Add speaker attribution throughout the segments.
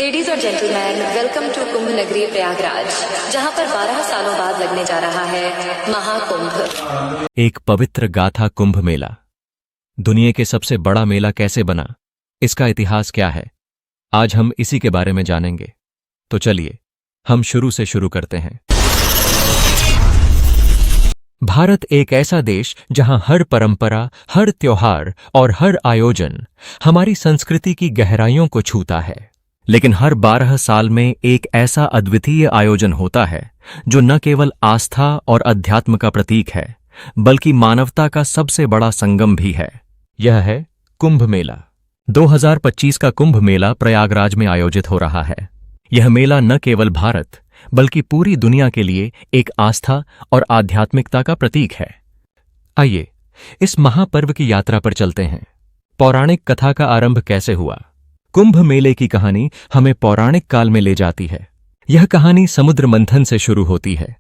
Speaker 1: Ladies और gentleman, welcome to कुंभ नगरी प्रयागराज, जहां पर 12 सालों बाद लगने जा रहा है महाकुंभ।
Speaker 2: एक पवित्र गाथा कुंभ मेला। दुनिया के सबसे बड़ा मेला कैसे बना, इसका इतिहास क्या है, आज हम इसी के बारे में जानेंगे। तो चलिए हम शुरू से शुरू करते हैं। भारत एक ऐसा देश जहां हर परंपरा, हर त्योहार और हर आयोजन हमारी संस्कृति की गहराइयों को छूता है। लेकिन हर 12 साल में एक ऐसा अद्वितीय आयोजन होता है जो न केवल आस्था और अध्यात्म का प्रतीक है, बल्कि मानवता का सबसे बड़ा संगम भी है। यह है कुंभ मेला। 2025 का कुंभ मेला प्रयागराज में आयोजित हो रहा है। यह मेला न केवल भारत बल्कि पूरी दुनिया के लिए एक आस्था और आध्यात्मिकता का प्रतीक है। आइए इस महापर्व की यात्रा पर चलते हैं। पौराणिक कथा का आरंभ कैसे हुआ? कुंभ मेले की कहानी हमें पौराणिक काल में ले जाती है। यह कहानी समुद्र मंथन से शुरू होती है,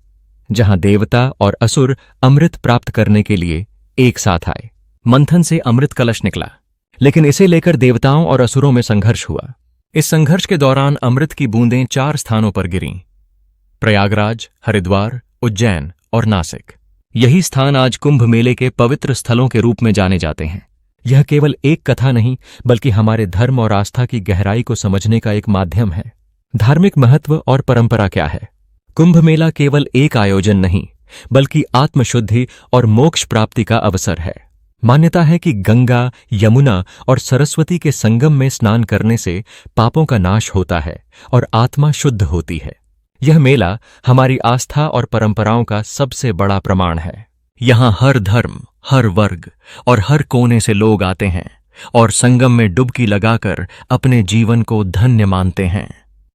Speaker 2: जहां देवता और असुर अमृत प्राप्त करने के लिए एक साथ आए। मंथन से अमृत कलश निकला, लेकिन इसे लेकर देवताओं और असुरों में संघर्ष हुआ। इस संघर्ष के दौरान अमृत की बूंदें 4 स्थानों पर गिरीं: प्रयागराज, हरिद्वार, उज्जैन और नासिक। यही स्थान आज कुंभ मेले के पवित्र स्थलों के रूप में जाने जाते हैं। यह केवल एक कथा नहीं, बल्कि हमारे धर्म और आस्था की गहराई को समझने का एक माध्यम है। धार्मिक महत्व और परंपरा क्या है? कुंभ मेला केवल एक आयोजन नहीं, बल्कि आत्मशुद्धि और मोक्ष प्राप्ति का अवसर है। मान्यता है कि गंगा, यमुना और सरस्वती के संगम में स्नान करने से पापों का नाश होता है और आत्मा शुद्ध होती है। यह मेला हमारी आस्था और परंपराओं का सबसे बड़ा प्रमाण है। यहाँ हर धर्म, हर वर्ग और हर कोने से लोग आते हैं और संगम में डुबकी लगाकर अपने जीवन को धन्य मानते हैं।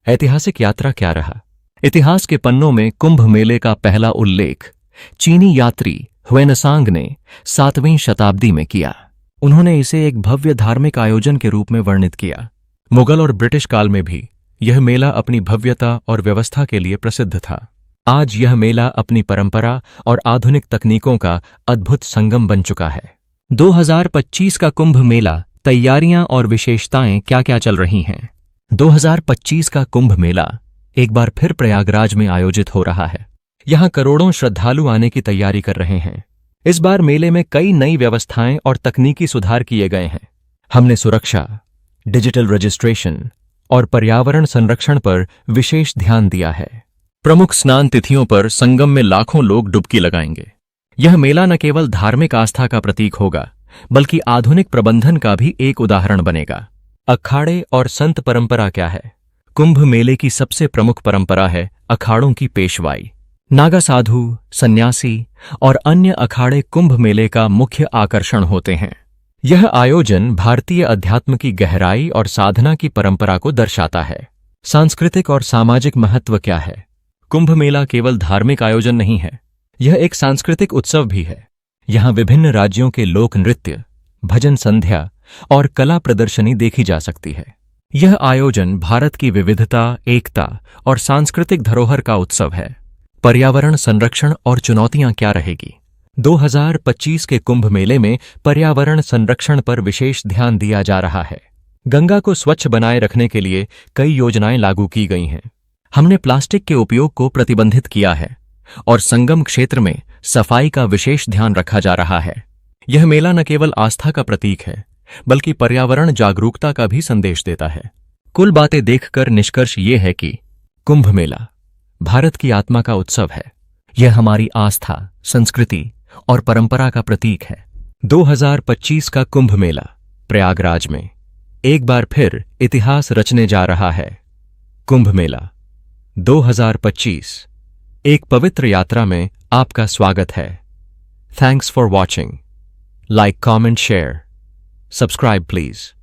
Speaker 2: ऐतिहासिक यात्रा क्या रहा? इतिहास के पन्नों में कुंभ मेले का पहला उल्लेख चीनी यात्री ह्वेनसांग ने 7वीं शताब्दी में किया। उन्होंने इसे एक भव्य धार्मिक आयोजन के रूप में वर्णित किया। मुगल और ब्रिटिश काल में भी यह मेला अपनी भव्यता और व्यवस्था के लिए प्रसिद्ध था। आज यह मेला अपनी परंपरा और आधुनिक तकनीकों का अद्भुत संगम बन चुका है। 2025 का कुंभ मेला तैयारियां और विशेषताएं क्या-क्या चल रही हैं? 2025 का कुंभ मेला एक बार फिर प्रयागराज में आयोजित हो रहा है। यहां करोड़ों श्रद्धालु आने की तैयारी कर रहे हैं। इस बार मेले में कई नई व्यवस्थाएं और तकनीकी सुधार किए गए हैं। हमने सुरक्षा, डिजिटल रजिस्ट्रेशन और पर्यावरण संरक्षण पर विशेष ध्यान दिया है। प्रमुख स्नान तिथियों पर संगम में लाखों लोग डुबकी लगाएंगे। यह मेला न केवल धार्मिक आस्था का प्रतीक होगा, बल्कि आधुनिक प्रबंधन का भी एक उदाहरण बनेगा। अखाड़े और संत परंपरा क्या है? कुंभ मेले की सबसे प्रमुख परंपरा है अखाड़ों की पेशवाई। नागा साधु, सन्यासी और अन्य अखाड़े कुंभ मेले का मुख्य आकर्षण होते हैं। यह आयोजन भारतीय अध्यात्म की गहराई और साधना की परंपरा को दर्शाता है। सांस्कृतिक और सामाजिक महत्व क्या है? कुंभ मेला केवल धार्मिक आयोजन नहीं है, यह एक सांस्कृतिक उत्सव भी है। यहाँ विभिन्न राज्यों के लोक नृत्य, भजन संध्या और कला प्रदर्शनी देखी जा सकती है। यह आयोजन भारत की विविधता, एकता और सांस्कृतिक धरोहर का उत्सव है। पर्यावरण संरक्षण और चुनौतियां क्या रहेगी? 2025 के कुंभ मेले में पर्यावरण संरक्षण पर विशेष ध्यान दिया जा रहा है। गंगा को स्वच्छ बनाए रखने के लिए कई योजनाएं लागू की गई हैं। हमने प्लास्टिक के उपयोग को प्रतिबंधित किया है और संगम क्षेत्र में सफाई का विशेष ध्यान रखा जा रहा है। यह मेला न केवल आस्था का प्रतीक है, बल्कि पर्यावरण जागरूकता का भी संदेश देता है। कुल बातें देखकर निष्कर्ष ये है कि कुंभ मेला भारत की आत्मा का उत्सव है। यह हमारी आस्था, संस्कृति और परंपरा का प्रतीक है। 2025 का कुंभ मेला प्रयागराज में एक बार फिर इतिहास रचने जा रहा है। कुंभ मेला 2025 एक पवित्र यात्रा में आपका स्वागत है। Thanks for watching. Like, comment, share, subscribe please.